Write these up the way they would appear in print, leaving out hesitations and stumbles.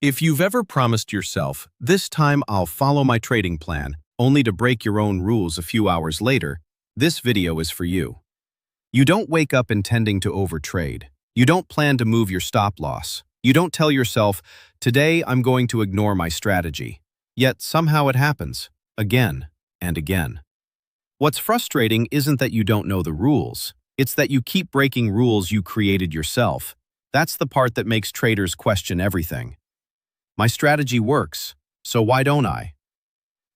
If you've ever promised yourself, "This time I'll follow my trading plan," only to break your own rules a few hours later, this video is for you. You don't wake up intending to overtrade. You don't plan to move your stop loss. You don't tell yourself, "Today I'm going to ignore my strategy." Yet somehow it happens, again and again. What's frustrating isn't that you don't know the rules. It's that you keep breaking rules you created yourself. That's the part that makes traders question everything. My strategy works, so why don't I?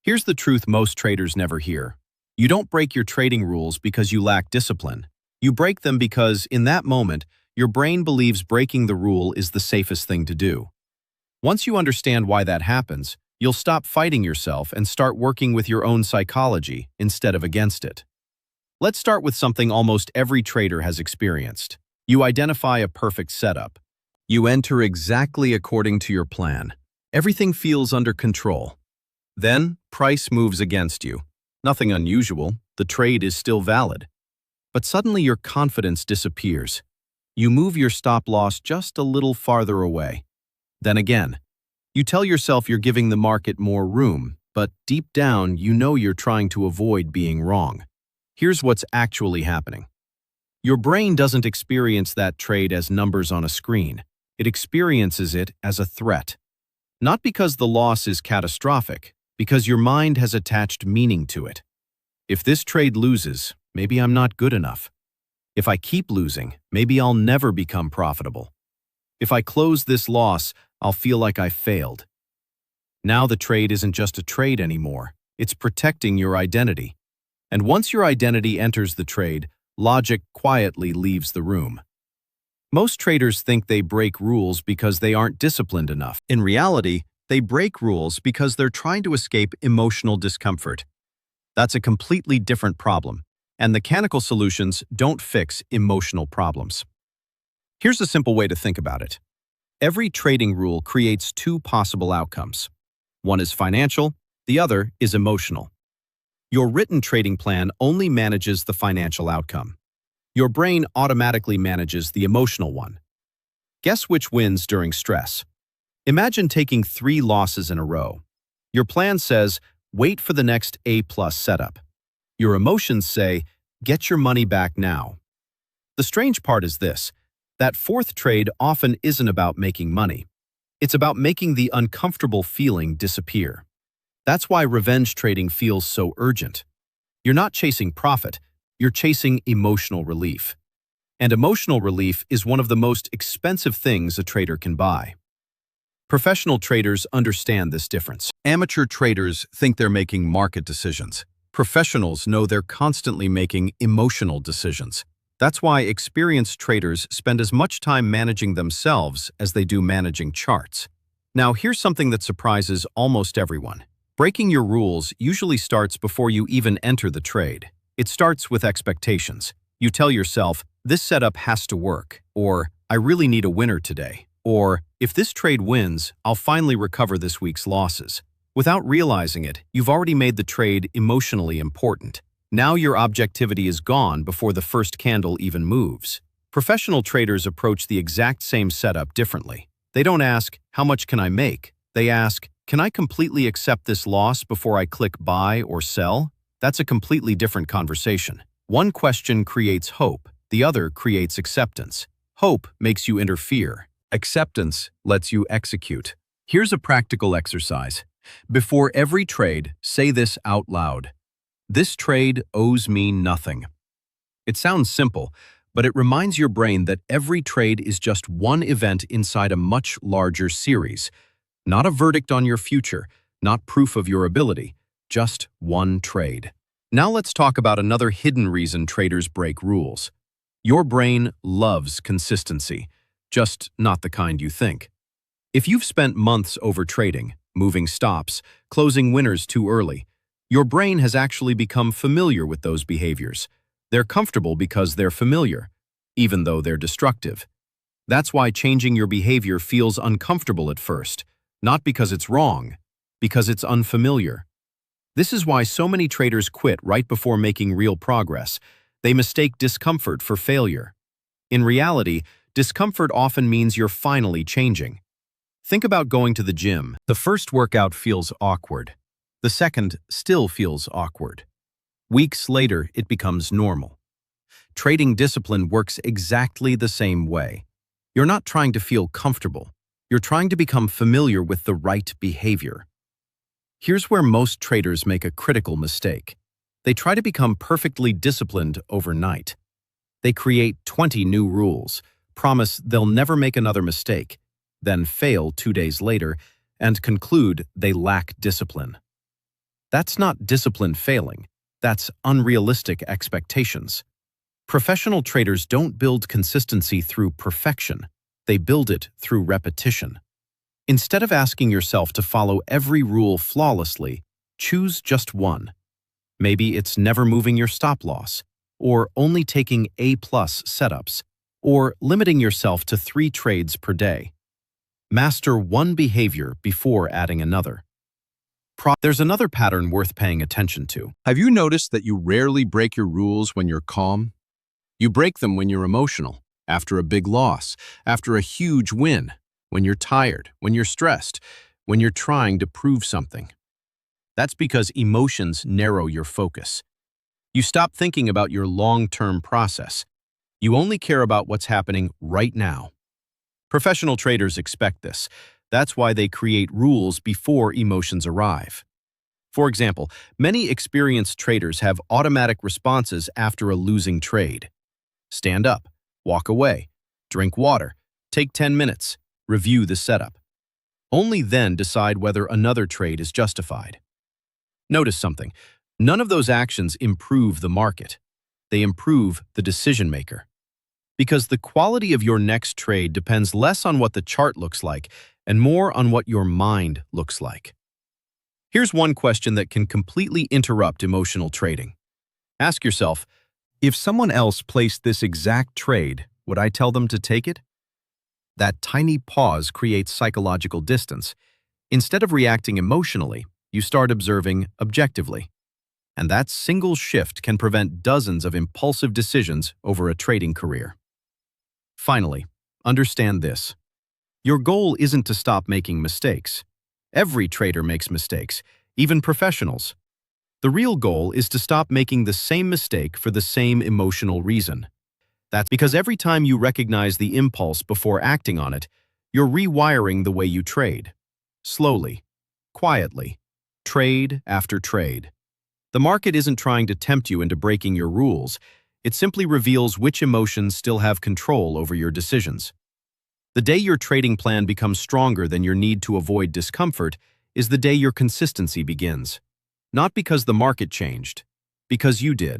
Here's the truth most traders never hear. You don't break your trading rules because you lack discipline. You break them because, in that moment, your brain believes breaking the rule is the safest thing to do. Once you understand why that happens, you'll stop fighting yourself and start working with your own psychology instead of against it. Let's start with something almost every trader has experienced. You identify a perfect setup. You enter exactly according to your plan. Everything feels under control. Then, price moves against you. Nothing unusual, the trade is still valid. But suddenly your confidence disappears. You move your stop loss just a little farther away. Then again, you tell yourself you're giving the market more room, but deep down you know you're trying to avoid being wrong. Here's what's actually happening. Your brain doesn't experience that trade as numbers on a screen. It experiences it as a threat. Not because the loss is catastrophic, because your mind has attached meaning to it. If this trade loses, maybe I'm not good enough. If I keep losing, maybe I'll never become profitable. If I close this loss, I'll feel like I failed. Now the trade isn't just a trade anymore. It's protecting your identity. And once your identity enters the trade, logic quietly leaves the room. Most traders think they break rules because they aren't disciplined enough. In reality, they break rules because they're trying to escape emotional discomfort. That's a completely different problem, and mechanical solutions don't fix emotional problems. Here's a simple way to think about it. Every trading rule creates two possible outcomes. One is financial, the other is emotional. Your written trading plan only manages the financial outcome. Your brain automatically manages the emotional one. Guess which wins during stress? Imagine taking 3 losses in a row. Your plan says, wait for the next A+ setup. Your emotions say, get your money back now. The strange part is this, that fourth trade often isn't about making money. It's about making the uncomfortable feeling disappear. That's why revenge trading feels so urgent. You're not chasing profit, you're chasing emotional relief. And emotional relief is one of the most expensive things a trader can buy. Professional traders understand this difference. Amateur traders think they're making market decisions. Professionals know they're constantly making emotional decisions. That's why experienced traders spend as much time managing themselves as they do managing charts. Now, here's something that surprises almost everyone. Breaking your rules usually starts before you even enter the trade. It starts with expectations. You tell yourself, this setup has to work, or I really need a winner today, or if this trade wins, I'll finally recover this week's losses. Without realizing it, you've already made the trade emotionally important. Now your objectivity is gone before the first candle even moves. Professional traders approach the exact same setup differently. They don't ask, how much can I make? They ask, can I completely accept this loss before I click buy or sell? That's a completely different conversation. One question creates hope, the other creates acceptance. Hope makes you interfere. Acceptance lets you execute. Here's a practical exercise. Before every trade, say this out loud. This trade owes me nothing. It sounds simple, but it reminds your brain that every trade is just one event inside a much larger series. Not a verdict on your future, not proof of your ability, just one trade. Now let's talk about another hidden reason traders break rules. Your brain loves consistency, just not the kind you think. If you've spent months overtrading, moving stops, closing winners too early, your brain has actually become familiar with those behaviors. They're comfortable because they're familiar, even though they're destructive. That's why changing your behavior feels uncomfortable at first, not because it's wrong, because it's unfamiliar. This is why so many traders quit right before making real progress. They mistake discomfort for failure. In reality, discomfort often means you're finally changing. Think about going to the gym. The first workout feels awkward. The second still feels awkward. Weeks later, it becomes normal. Trading discipline works exactly the same way. You're not trying to feel comfortable. You're trying to become familiar with the right behavior. Here's where most traders make a critical mistake. They try to become perfectly disciplined overnight. They create 20 new rules, promise they'll never make another mistake, then fail 2 days later, and conclude they lack discipline. That's not discipline failing. That's unrealistic expectations. Professional traders don't build consistency through perfection. They build it through repetition. Instead of asking yourself to follow every rule flawlessly, choose just one. Maybe it's never moving your stop loss, or only taking A-plus setups, or limiting yourself to 3 trades per day. Master one behavior before adding another. There's another pattern worth paying attention to. Have you noticed that you rarely break your rules when you're calm? You break them when you're emotional, after a big loss, after a huge win, when you're tired, when you're stressed, when you're trying to prove something. That's because emotions narrow your focus. You stop thinking about your long-term process. You only care about what's happening right now. Professional traders expect this. That's why they create rules before emotions arrive. For example, many experienced traders have automatic responses after a losing trade. Stand up, walk away, drink water, take 10 minutes, review the setup. Only then decide whether another trade is justified. Notice something. None of those actions improve the market. They improve the decision maker. Because the quality of your next trade depends less on what the chart looks like and more on what your mind looks like. Here's one question that can completely interrupt emotional trading. Ask yourself, if someone else placed this exact trade, would I tell them to take it? That tiny pause creates psychological distance. Instead of reacting emotionally, you start observing objectively. And that single shift can prevent dozens of impulsive decisions over a trading career. Finally, understand this. Your goal isn't to stop making mistakes. Every trader makes mistakes, even professionals. The real goal is to stop making the same mistake for the same emotional reason. That's because every time you recognize the impulse before acting on it, you're rewiring the way you trade. Slowly, quietly, trade after trade. The market isn't trying to tempt you into breaking your rules. It simply reveals which emotions still have control over your decisions. The day your trading plan becomes stronger than your need to avoid discomfort is the day your consistency begins. Not because the market changed, because you did.